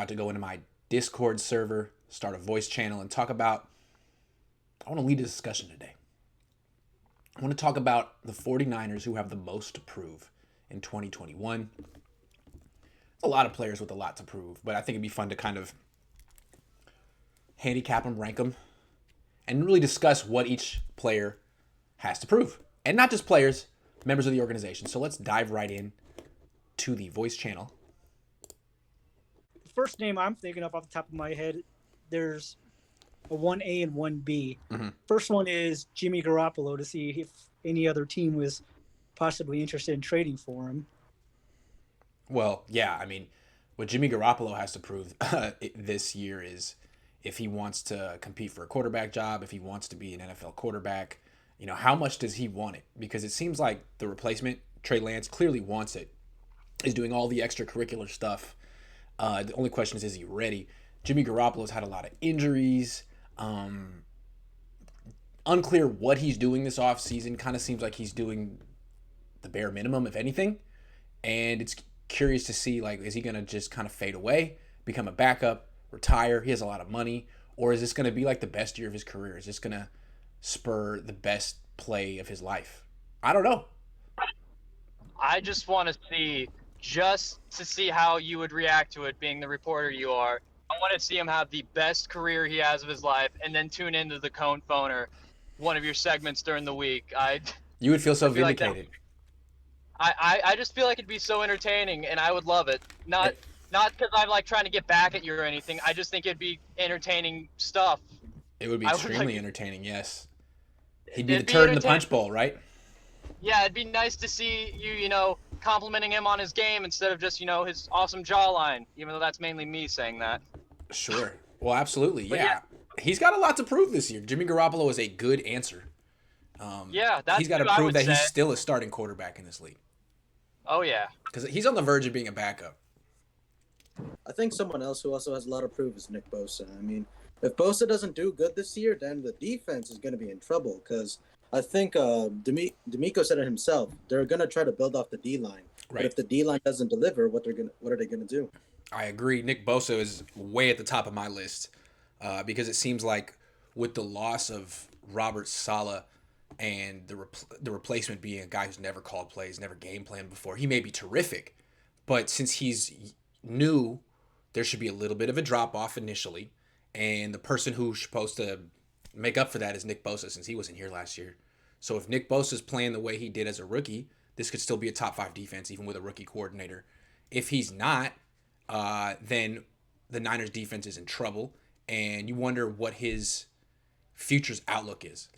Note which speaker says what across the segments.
Speaker 1: about to go into my Discord server, start a voice channel, and talk about. I want to lead a discussion today. I want to talk about the 49ers who have the most to prove in 2021. A lot of players with a lot to prove, but I think it'd be fun to kind of handicap them, rank them, and really discuss what each player has to prove. And not just players, members of the organization. So let's dive right in to the voice channel.
Speaker 2: The first name I'm thinking of off the top of my head, there's a 1A and 1B.
Speaker 1: Mm-hmm.
Speaker 2: First one is Jimmy Garoppolo, to see if any other team was possibly interested in trading for him.
Speaker 1: Well, yeah, I mean, what Jimmy Garoppolo has to prove this year is if he wants to compete for a quarterback job, if he wants to be an NFL quarterback, how much does he want it? Because it seems like the replacement, Trey Lance, clearly wants it, is doing all the extracurricular stuff. The only question is he ready? Jimmy Garoppolo's had a lot of injuries. Unclear what he's doing this offseason. Kind of seems like he's doing the bare minimum, if anything. And it's curious to see, is he going to just kind of fade away, become a backup, retire? He has a lot of money. Or is this going to be like the best year of his career? Is this going to spur the best play of his life? I don't know.
Speaker 3: I just want to see how you would react to it, being the reporter you are. I want to see him have the best career he has of his life, and then tune into the Cohn Phoner, one of your segments during the week.
Speaker 1: You would feel so
Speaker 3: like
Speaker 1: vindicated.
Speaker 3: I just feel like it'd be so entertaining, and I would love it. Not because I'm trying to get back at you or anything. I just think it'd be entertaining stuff.
Speaker 1: It would be extremely entertaining, yes. He'd be the
Speaker 3: It'd be
Speaker 1: turd in the punch bowl, right?
Speaker 3: Yeah, it'd be nice to see you, complimenting him on his game instead of just, his awesome jawline, even though that's mainly me saying that.
Speaker 1: Sure. Well, absolutely,
Speaker 3: yeah.
Speaker 1: He's got a lot to prove this year. Jimmy Garoppolo is a good answer. He's got to prove that he's still a starting quarterback in this league.
Speaker 3: Oh, yeah.
Speaker 1: Because he's on the verge of being a backup.
Speaker 4: I think someone else who also has a lot to prove is Nick Bosa. I mean, if Bosa doesn't do good this year, then the defense is going to be in trouble because I think D'Amico said it himself. They're going to try to build off the D-line. Right. But if the D-line doesn't deliver, what are they going to do?
Speaker 1: I agree. Nick Bosa is way at the top of my list because it seems like with the loss of Robert Saleh and the replacement being a guy who's never called plays, never game planned before, he may be terrific. But since he's new, there should be a little bit of a drop-off initially. And the person who's supposed to make up for that is Nick Bosa since he wasn't here last year. So if Nick Bosa's playing the way he did as a rookie, this could still be a top 5 defense even with a rookie coordinator. If he's not, then the Niners defense is in trouble. And you wonder what his future's outlook is.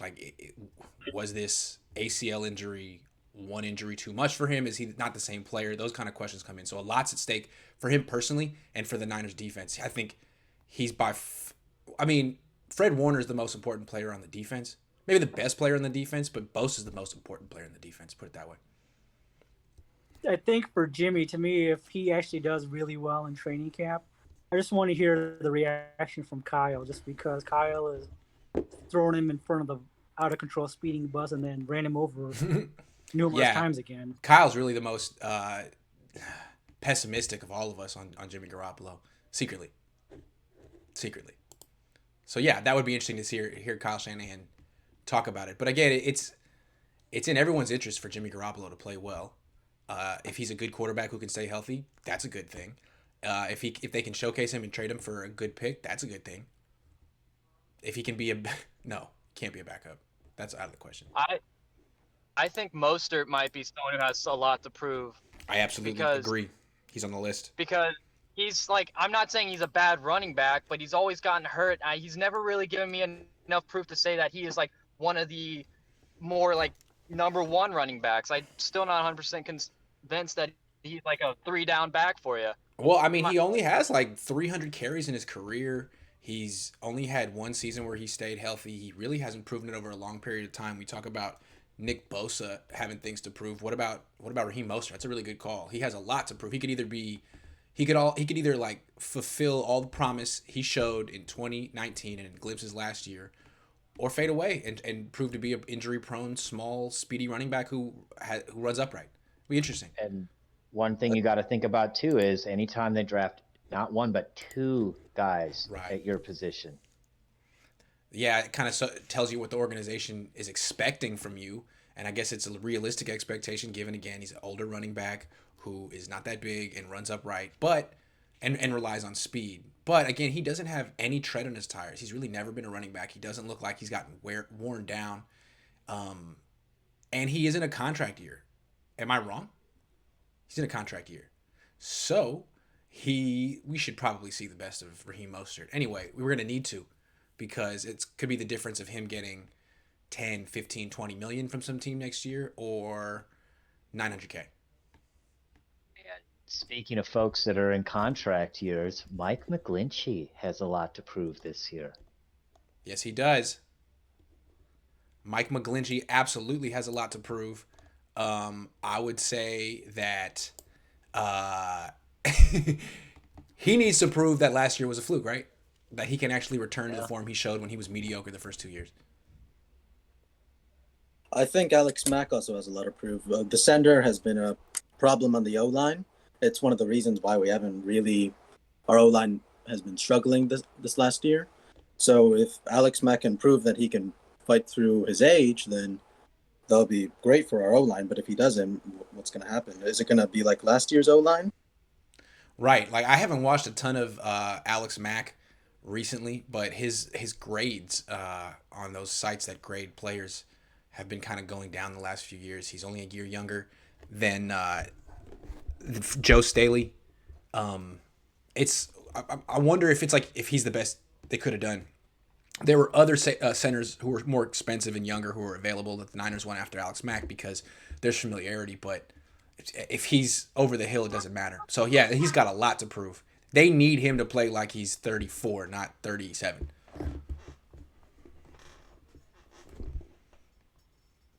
Speaker 1: Was this ACL injury one injury too much for him? Is he not the same player? Those kind of questions come in. So a lot's at stake for him personally and for the Niners defense. I think he's Fred Warner is the most important player on the defense. Maybe the best player on the defense, but Bosa is the most important player in the defense, put it that way.
Speaker 2: I think for Jimmy, to me, if he actually does really well in training camp, I just want to hear the reaction from Kyle, just because Kyle is throwing him in front of the out-of-control speeding bus and then ran him over numerous times again.
Speaker 1: Kyle's really the most pessimistic of all of us on Jimmy Garoppolo, secretly. So, yeah, that would be interesting to hear Kyle Shanahan talk about it. But again, it's in everyone's interest for Jimmy Garoppolo to play well. If he's a good quarterback who can stay healthy, that's a good thing. If they can showcase him and trade him for a good pick, that's a good thing. If he can be no, can't be a backup. That's out of the question.
Speaker 3: I think Mostert might be someone who has a lot to prove.
Speaker 1: I absolutely agree. He's on the list.
Speaker 3: Because he's I'm not saying he's a bad running back, but he's always gotten hurt. He's never really given me enough proof to say that he is one of the more number one running backs. I'm still not 100% convinced that he's a 3-down back for you.
Speaker 1: Well, I mean, he only has 300 carries in his career. He's only had one season where he stayed healthy. He really hasn't proven it over a long period of time. We talk about Nick Bosa having things to prove. What about Raheem Mostert? That's a really good call. He has a lot to prove. He could either fulfill all the promise he showed in 2019 and glimpses last year, or fade away and prove to be an injury-prone, small, speedy running back who runs upright. It'll be interesting.
Speaker 5: And one thing you got to think about too is anytime they draft not one but two guys
Speaker 1: Right.
Speaker 5: at your position.
Speaker 1: Yeah, it kind of tells you what the organization is expecting from you. And I guess it's a realistic expectation given, again, he's an older running back who is not that big and runs upright, but and relies on speed. But again, he doesn't have any tread on his tires. He's really never been a running back. He doesn't look like he's gotten worn down. And he is in a contract year. Am I wrong? He's in a contract year. So we should probably see the best of Raheem Mostert. Anyway, we were going to need to, because it could be the difference of him getting 10, 15, 20 million from some team next year or 900K.
Speaker 5: Speaking of folks that are in contract years, Mike McGlinchey has a lot to prove this year.
Speaker 1: Yes, he does. Mike McGlinchey absolutely has a lot to prove. I would say that he needs to prove that last year was a fluke, right? That he can actually return to the form he showed when he was mediocre the first 2 years.
Speaker 4: I think Alex Mack also has a lot to prove. The center has been a problem on the O-line. It's one of the reasons why we haven't really, our O-line has been struggling this last year. So if Alex Mack can prove that he can fight through his age, then that'll be great for our O-line. But if he doesn't, what's going to happen? Is it going to be like last year's O-line?
Speaker 1: Right. Like, I haven't watched a ton of Alex Mack recently, but his grades on those sites that grade players have been kind of going down the last few years. He's only a year younger than Joe Staley. I wonder if it's like if he's the best they could have done. There were other centers who were more expensive and younger who were available that the Niners went after Alex Mack because there's familiarity. But if he's over the hill, it doesn't matter. So yeah, he's got a lot to prove. They need him to play like he's 34, not 37.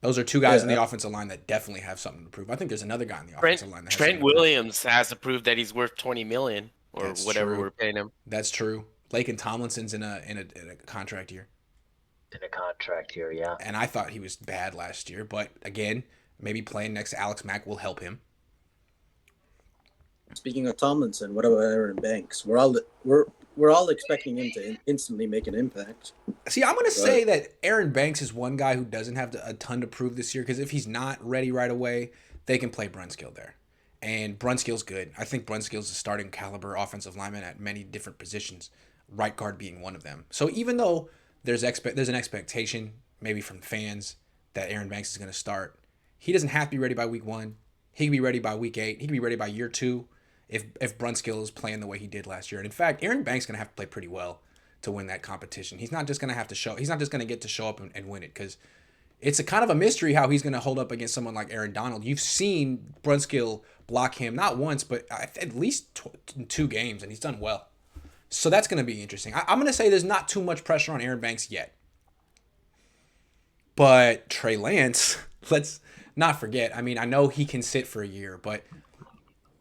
Speaker 1: Those are two guys in the offensive line that definitely have something to prove. I think there's another guy in the offensive line that has
Speaker 6: Trent Williams has to prove that he's worth 20 million or
Speaker 1: That's
Speaker 6: whatever
Speaker 1: true.
Speaker 6: we're paying him.
Speaker 1: That's true. Laken Tomlinson's in a contract year.
Speaker 5: In a contract year, yeah.
Speaker 1: And I thought he was bad last year, but again, maybe playing next to Alex Mack will help him.
Speaker 4: Speaking of Tomlinson, what about Aaron Banks? We're all expecting him to instantly make an impact.
Speaker 1: See, I'm going to say that Aaron Banks is one guy who doesn't have a ton to prove this year, because if he's not ready right away, they can play Brunskill there. And Brunskill's good. I think Brunskill's a starting caliber offensive lineman at many different positions, right guard being one of them. So even though there's an expectation, maybe from fans, that Aaron Banks is going to start, he doesn't have to be ready by week 1. He can be ready by week 8. He can be ready by year 2 if Brunskill is playing the way he did last year. And in fact, Aaron Banks is going to have to play pretty well to win that competition. He's not just going to have to show. He's not just going to get to show up and win it, because it's a kind of a mystery how he's going to hold up against someone like Aaron Donald. You've seen Brunskill block him not once, but at least 2 games, and he's done well. So that's going to be interesting. I'm going to say there's not too much pressure on Aaron Banks yet. But Trey Lance, let's not forget. I mean, I know he can sit for a year, but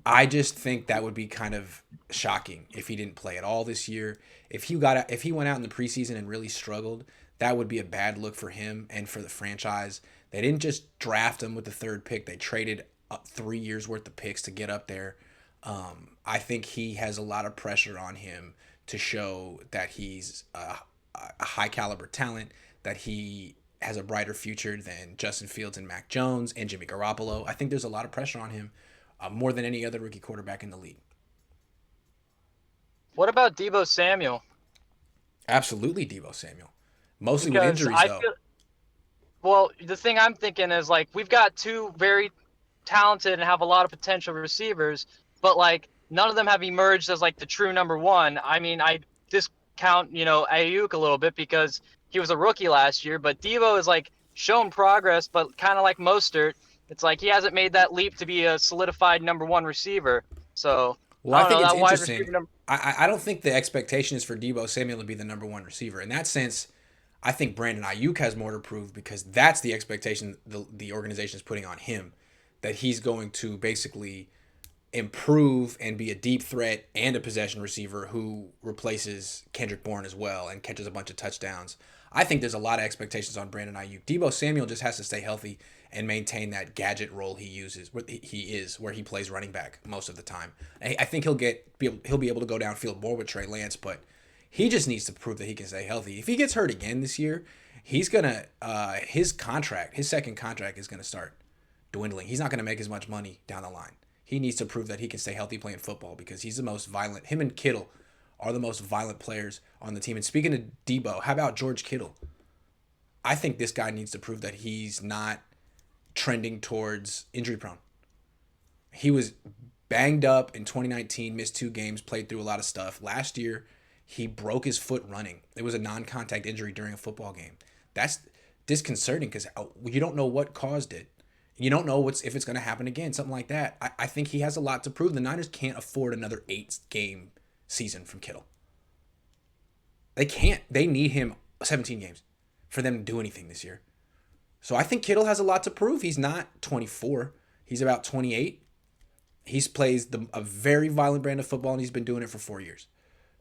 Speaker 1: I just think that would be kind of shocking if he didn't play at all this year. If he went out in the preseason and really struggled, that would be a bad look for him and for the franchise. They didn't just draft him with the 3rd pick. They traded up 3 years worth of picks to get up there. I think he has a lot of pressure on him to show that he's a high caliber talent, that he has a brighter future than Justin Fields and Mac Jones and Jimmy Garoppolo. I think there's a lot of pressure on him, more than any other rookie quarterback in the league.
Speaker 3: What about Deebo Samuel?
Speaker 1: Absolutely Deebo Samuel. Mostly with injuries, though.
Speaker 3: Well, the thing I'm thinking is, like, we've got 2 very talented and have a lot of potential receivers, but, like, none of them have emerged as, like, the true number 1. I mean, I discount, Ayuk a little bit because he was a rookie last year, but Deebo has, like, shown progress, but kind of like Mostert, it's like he hasn't made that leap to be a solidified number 1 receiver. So,
Speaker 1: well, I think it's interesting. I don't think the expectation is for Deebo Samuel to be the number 1 receiver. In that sense, I think Brandon Ayuk has more to prove, because that's the expectation the organization is putting on him, that he's going to basically improve and be a deep threat and a possession receiver who replaces Kendrick Bourne as well and catches a bunch of touchdowns. I think there's a lot of expectations on Brandon Ayuk. Debo Samuel just has to stay healthy and maintain that gadget role he uses, where he plays running back most of the time. I think he'll be able to go downfield more with Trey Lance, but he just needs to prove that he can stay healthy. If he gets hurt again this year, he's gonna his second contract is gonna start dwindling. He's not gonna make as much money down the line. He needs to prove that he can stay healthy playing football because he's the most violent. Him and Kittle are the most violent players on the team. And speaking of Debo, how about George Kittle? I think this guy needs to prove that he's not trending towards injury prone. He was banged up in 2019, missed 2 games, played through a lot of stuff. Last year, he broke his foot running. It was a non-contact injury during a football game. That's disconcerting because you don't know what caused it. You don't know if it's going to happen again, something like that. I think he has a lot to prove. The Niners can't afford another 8-game season from Kittle. They can't. They need him 17 games for them to do anything this year. So I think Kittle has a lot to prove. He's not 24. He's about 28. He plays a very violent brand of football, and he's been doing it for 4 years.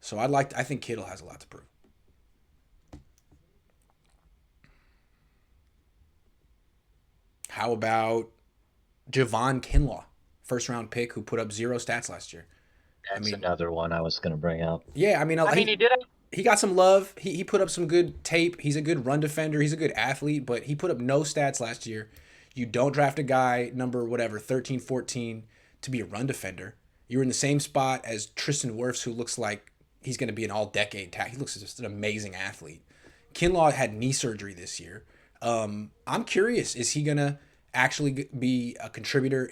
Speaker 1: So I think Kittle has a lot to prove. How about Javon Kinlaw, first-round pick who put up 0 stats last year?
Speaker 5: That's another one I was going to bring up.
Speaker 1: Yeah,
Speaker 3: he did it.
Speaker 1: He got some love. He put up some good tape. He's a good run defender. He's a good athlete, but he put up no stats last year. You don't draft a guy number 13, 14 to be a run defender. You're in the same spot as Tristan Wirfs, who looks like he's going to be an all-decade tackle. He looks just an amazing athlete. Kinlaw had knee surgery this year. I'm curious, is he going to actually be a contributor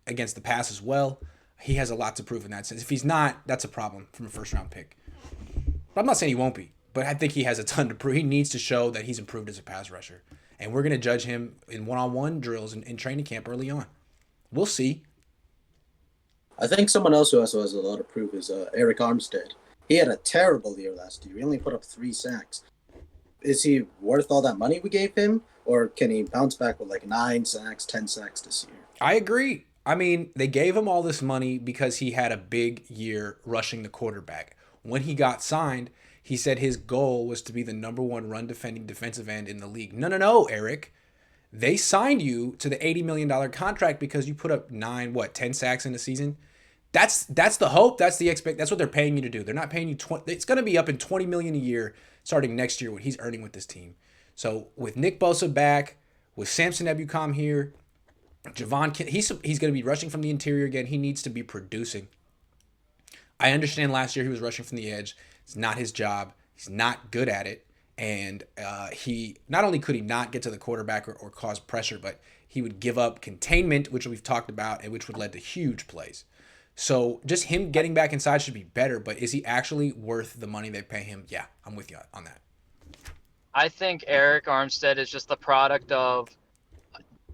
Speaker 1: against the pass as well? He has a lot to prove in that sense. If he's not, that's a problem from a first-round pick. But I'm not saying he won't be, but I think he has a ton to prove. He needs to show that he's improved as a pass rusher. And we're going to judge him in one-on-one drills in training camp early on. We'll see.
Speaker 4: I think someone else who also has a lot to prove is Eric Armstead. He had a terrible year last year. He only put up 3 sacks. Is he worth all that money we gave him? Or can he bounce back with like 9 sacks, 10 sacks this year?
Speaker 1: I agree. I mean, they gave him all this money because he had a big year rushing the quarterback. When he got signed, he said his goal was to be the number 1 run defending defensive end in the league. No, Eric. They signed you to the $80 million contract because you put up 10 sacks in a season. That's the hope. That's the that's what they're paying you to do. They're not paying you 20. It's going to be up in $20 million a year starting next year what he's earning with this team. So with Nick Bosa back, with Samson Ebukam here, he's going to be rushing from the interior again. He needs to be producing. I understand last year he was rushing from the edge. It's not his job. He's not good at it. And he not only could he not get to the quarterback or cause pressure, but he would give up containment, which we've talked about, and which would lead to huge plays. So just him getting back inside should be better, but is he actually worth the money they pay him? Yeah, I'm with you on that.
Speaker 3: I think Eric Armstead is just the product of,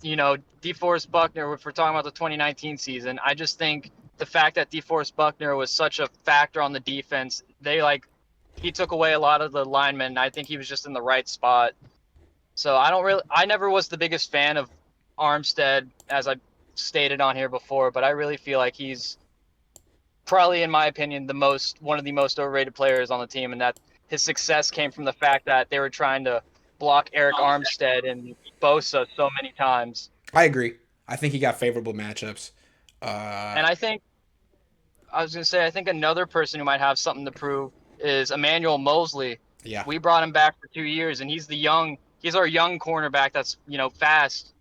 Speaker 3: DeForest Buckner. If we're talking about the 2019 season, I just think the fact that DeForest Buckner was such a factor on the defense, he took away a lot of the linemen. And I think he was just in the right spot. So I never was the biggest fan of Armstead, as I stated on here before, but I really feel like he's probably, in my opinion, one of the most overrated players on the team, and that his success came from the fact that they were trying to block Eric Armstead and Bosa so many times.
Speaker 1: I agree. I think he got favorable matchups.
Speaker 3: And I think another person who might have something to prove is Emmanuel Mosley.
Speaker 1: Yeah.
Speaker 3: We brought him back for 2 years, and he's our young cornerback that's, fast.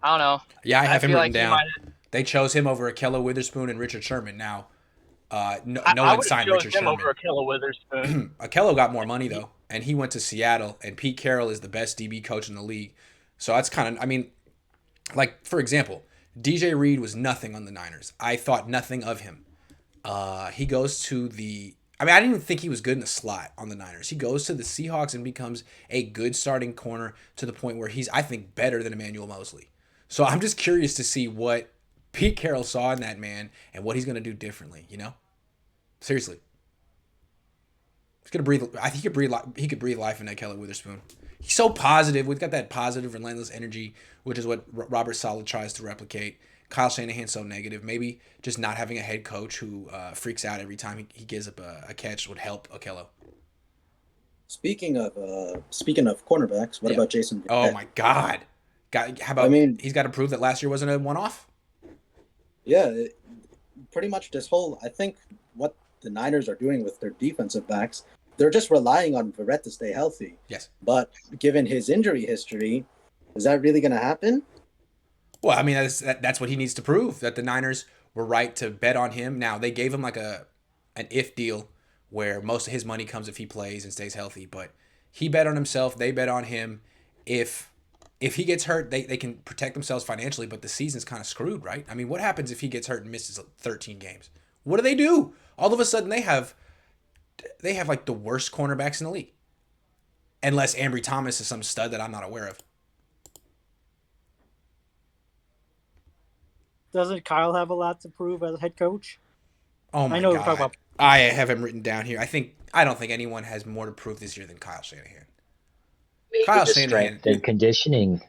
Speaker 3: I don't know.
Speaker 1: Yeah, I have him written down. They chose him over Ahkello Witherspoon and Richard Sherman. Now, no one signed Richard Sherman.
Speaker 3: Over Ahkello Witherspoon.
Speaker 1: Ahkello got more money, though, and he went to Seattle, and Pete Carroll is the best DB coach in the league. So that's kind of, for example, DJ Reed was nothing on the Niners. I thought nothing of him. He goes to I didn't even think he was good in the slot on the Niners. He goes to the Seahawks and becomes a good starting corner to the point where he's, I think, better than Emmanuel Mosley. So I'm just curious to see what Pete Carroll saw in that man and what he's going to do differently, Seriously. He's going to breathe. I think he could breathe life in Ahkello Witherspoon. He's so positive. We've got that positive, relentless energy, which is what Robert Saleh tries to replicate. Kyle Shanahan's so negative. Maybe just not having a head coach who freaks out every time he gives up a catch would help Ahkello.
Speaker 4: Speaking of cornerbacks, what
Speaker 1: Yeah.
Speaker 4: about Jason
Speaker 1: Oh
Speaker 4: Verrett?
Speaker 1: my God. How
Speaker 4: I
Speaker 1: about
Speaker 4: mean,
Speaker 1: he's got to prove that last year wasn't a one-off?
Speaker 4: yeah, pretty much this whole. I think what the Niners are doing with their defensive backs, they're just relying on Verrett to stay healthy.
Speaker 1: Yes.
Speaker 4: But given his injury history, is that really going to happen?
Speaker 1: Well, I mean, that's what he needs to prove, that the Niners were right to bet on him. Now, they gave him like an if deal where most of his money comes if he plays and stays healthy, but he bet on himself, they bet on him. If he gets hurt, they can protect themselves financially, but the season's kind of screwed, right? I mean, what happens if he gets hurt and misses 13 games? What do they do? All of a sudden they have like the worst cornerbacks in the league. Unless Ambry Thomas is some stud that I'm not aware of.
Speaker 2: Doesn't Kyle have a lot to prove as a head coach?
Speaker 1: Oh my
Speaker 2: I know we're
Speaker 1: God.
Speaker 2: talking about.
Speaker 1: I have him written down here. I don't think anyone has more to prove this year than Kyle Shanahan.
Speaker 5: Maybe
Speaker 1: Kyle
Speaker 5: the
Speaker 1: Shanahan.
Speaker 5: strength and conditioning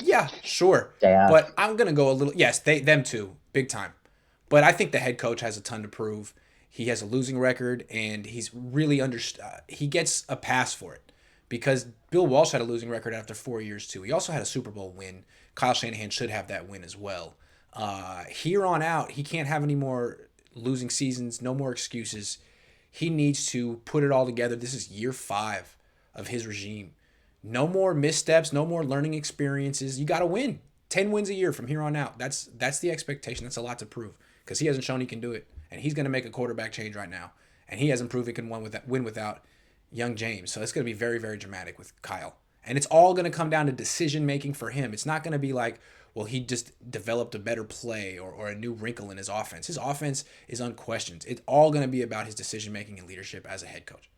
Speaker 1: Yeah, sure.
Speaker 5: staff.
Speaker 1: But I'm gonna go a little. Yes, them too, big time. But I think the head coach has a ton to prove. He has a losing record, and he's really he gets a pass for it because Bill Walsh had a losing record after 4 years too. He also had a Super Bowl win. Kyle Shanahan should have that win as well. Here on out, he can't have any more losing seasons. No more excuses. He needs to put it all together. This is year 5 of his regime. No more missteps, no more learning experiences. You got to win. 10 wins a year from here on out. That's the expectation. That's a lot to prove because he hasn't shown he can do it. And he's going to make a quarterback change right now. And he hasn't proved he can win without young James. So it's going to be very, very dramatic with Kyle. And it's all going to come down to decision making for him. It's not going to be like, well, he just developed a better play or a new wrinkle in his offense. His offense is unquestioned. It's all going to be about his decision making and leadership as a head coach.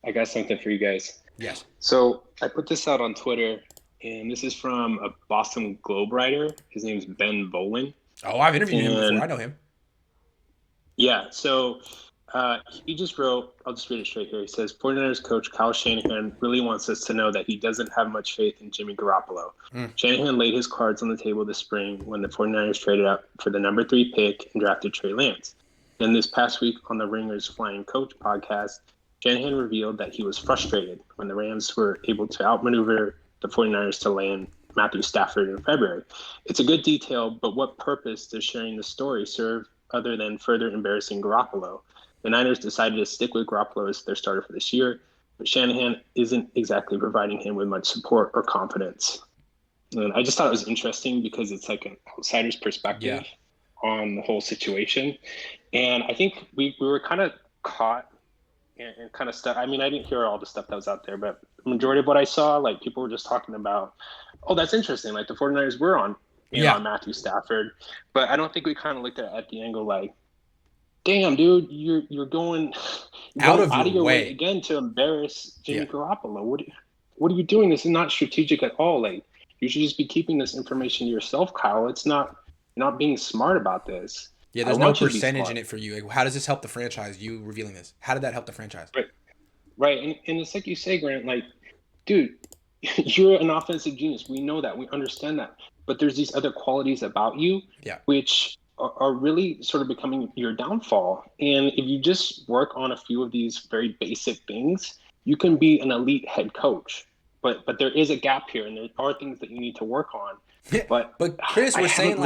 Speaker 7: I got something for you guys.
Speaker 1: Yes.
Speaker 7: So I put this out on Twitter, and this is from a Boston Globe writer. His name's Ben Bolin.
Speaker 1: Oh, I've interviewed him before. I know him.
Speaker 7: Yeah, so he just wrote, I'll just read it straight here. He says, 49ers coach Kyle Shanahan really wants us to know that he doesn't have much faith in Jimmy Garoppolo. Shanahan laid his cards on the table this spring when the 49ers traded up for the number 3 pick and drafted Trey Lance. Then this past week on the Ringers Flying Coach podcast, Shanahan revealed that he was frustrated when the Rams were able to outmaneuver the 49ers to land Matthew Stafford in February. It's a good detail, but what purpose does sharing the story serve other than further embarrassing Garoppolo? The Niners decided to stick with Garoppolo as their starter for this year, but Shanahan isn't exactly providing him with much support or confidence. And I just thought it was interesting because it's like an outsider's perspective on the whole situation. And I think we were kind of caught and kind of stuff. I mean, I didn't hear all the stuff that was out there, but the majority of what I saw, like people were just talking about, oh, that's interesting. Like the 49ers were on Matthew Stafford, but I don't think we kind of looked at the angle like, damn, dude, you're going
Speaker 1: out of
Speaker 7: your
Speaker 1: way
Speaker 7: way again to embarrass Jimmy Garoppolo. What are you doing? This is not strategic at all. Like you should just be keeping this information to yourself, Kyle. It's not, you're not being smart about this.
Speaker 1: Yeah, there's no percentage in it for you. Like, how does this help the franchise, you revealing this? How did that help the franchise?
Speaker 7: Right. And it's like you say, Grant, like, dude, you're an offensive genius. We know that. We understand that. But there's these other qualities about you which are really sort of becoming your downfall. And if you just work on a few of these very basic things, you can be an elite head coach. But there is a gap here, and there are things that you need to work on. But
Speaker 1: Chris, we're saying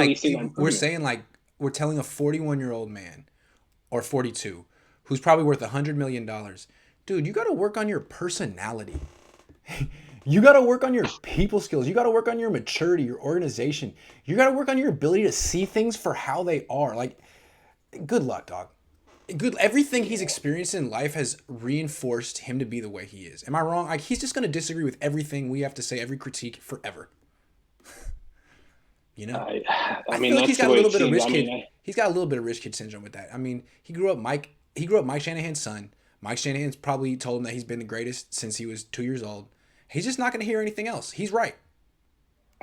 Speaker 1: we're telling a 41-year-old man or 42 who's probably worth $100 million, dude, you got to work on your personality. You got to work on your people skills. You got to work on your maturity, your organization. You got to work on your ability to see things for how they are. Like, good luck, dog. Everything he's experienced in life has reinforced him to be the way he is. Am I wrong? Like, he's just going to disagree with everything we have to say, every critique forever. You know, I mean, feel like he's got a little bit of rich kid. He's got a little bit of rich kid syndrome with that. I mean, he grew up Mike Shanahan's son. Mike Shanahan's probably told him that he's been the greatest since he was 2 years old. He's just not going to hear anything else. He's right.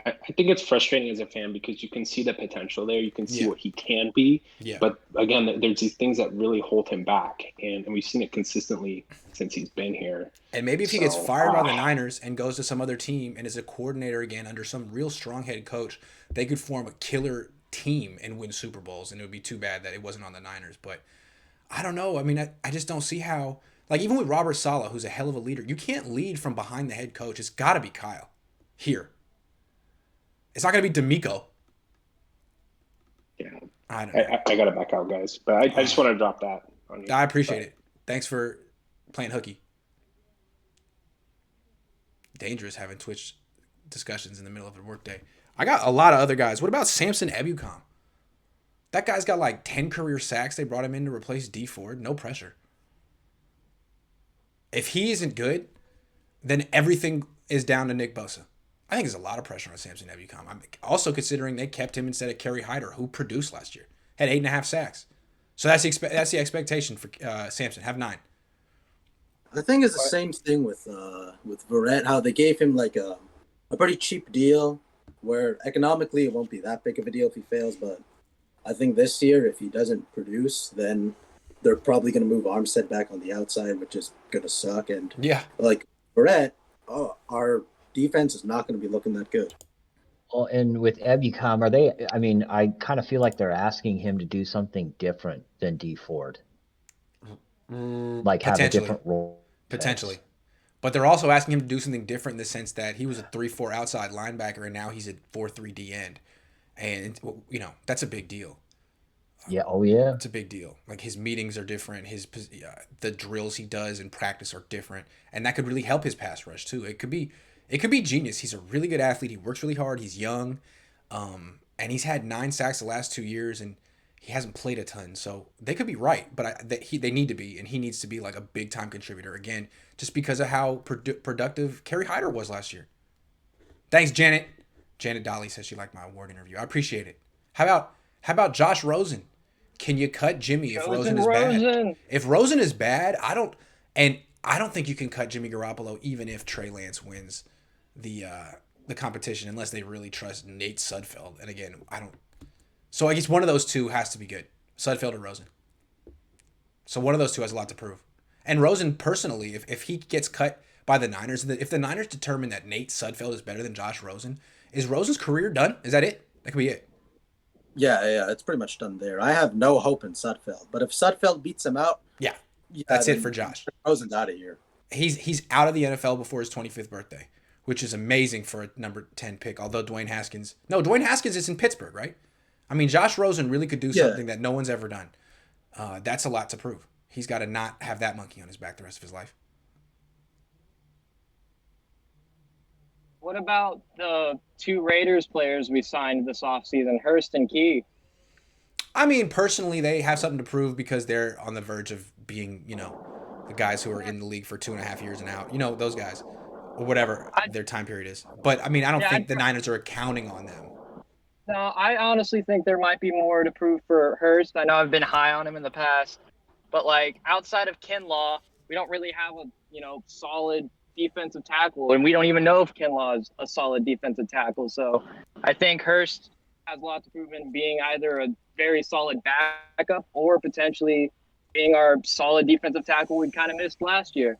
Speaker 7: I think it's frustrating as a fan because you can see the potential there. You can see what he can be. Yeah. But again, there's these things that really hold him back. And we've seen it consistently since he's been here.
Speaker 1: And maybe if he gets fired by the Niners and goes to some other team and is a coordinator again under some real strong head coach, they could form a killer team and win Super Bowls. And it would be too bad that it wasn't on the Niners. But I don't know. I mean, I just don't see how Like, even with Robert Saleh, who's a hell of a leader, you can't lead from behind the head coach. It's got to be Kyle here. It's not going to be D'Amico.
Speaker 7: Yeah.
Speaker 1: I don't know.
Speaker 7: I got to back out, guys. But I just want to drop that on you.
Speaker 1: I appreciate it. Thanks for playing hooky. Dangerous having Twitch discussions in the middle of a workday. I got a lot of other guys. What about Samson Ebukam? That guy's got like 10 career sacks. They brought him in to replace D Ford. No pressure. If he isn't good, then everything is down to Nick Bosa. I think there's a lot of pressure on Samson Ebukam. I'm also considering they kept him instead of Kerry Hyder, who produced last year. Had 8.5 sacks. So that's the expectation for Samson. Have 9.
Speaker 4: I think it's the same thing with Verrett, how they gave him like a pretty cheap deal where economically it won't be that big of a deal if he fails, but I think this year if he doesn't produce, then they're probably going to move Armstead back on the outside, which is going to suck. And
Speaker 1: yeah,
Speaker 4: like Verrett, our defense is not going to be looking that good.
Speaker 5: Well, and with Ebukam, I kind of feel like they're asking him to do something different than D Ford. Like have a different role.
Speaker 1: Potentially. But they're also asking him to do something different in the sense that he was a 3-4 outside linebacker and now he's a 4-3 D end. And, that's a big deal.
Speaker 5: Yeah. Oh, yeah.
Speaker 1: It's a big deal. Like his meetings are different. The drills he does in practice are different. And that could really help his pass rush too. It could be genius. He's a really good athlete. He works really hard. He's young. And he's had 9 sacks the last 2 years and he hasn't played a ton. So they could be right, but they need to be, and he needs to be like a big time contributor again, just because of how productive Kerry Hyder was last year. Thanks, Janet. Janet Dolly says she liked my award interview. I appreciate it. How about Josh Rosen? Can you cut Jimmy if Rosen is bad? If Rosen is bad, I don't think you can cut Jimmy Garoppolo even if Trey Lance wins the competition unless they really trust Nate Sudfeld. And again, I don't. So I guess one of those two has to be good, Sudfeld or Rosen. So one of those two has a lot to prove. And Rosen personally, if he gets cut by the Niners, if the Niners determine that Nate Sudfeld is better than Josh Rosen, is Rosen's career done? Is that it? That could be it.
Speaker 4: Yeah, it's pretty much done there. I have no hope in Sudfeld, but if Sudfeld beats him out,
Speaker 1: that's it for Josh.
Speaker 4: Rosen's out of here.
Speaker 1: He's out of the NFL before his 25th birthday, which is amazing for a number 10 pick. Although Dwayne Haskins is in Pittsburgh, right? I mean, Josh Rosen really could do something that no one's ever done. That's a lot to prove. He's got to not have that monkey on his back the rest of his life.
Speaker 8: What about the 2 Raiders players we signed this offseason, Hurst and Key?
Speaker 1: I mean, personally, they have something to prove because they're on the verge of being, the guys who are in the league for 2.5 years and out. Those guys, or whatever their time period is. But, I mean, I don't think the Niners are counting on them.
Speaker 8: No, I honestly think there might be more to prove for Hurst. I know I've been high on him in the past. But, outside of Kinlaw, we don't really have a, solid defensive tackle. And we don't even know if Kinlaw is a solid defensive tackle. So I think Hurst has a lot to prove in being either a very solid backup or potentially being our solid defensive tackle we kind of missed last year.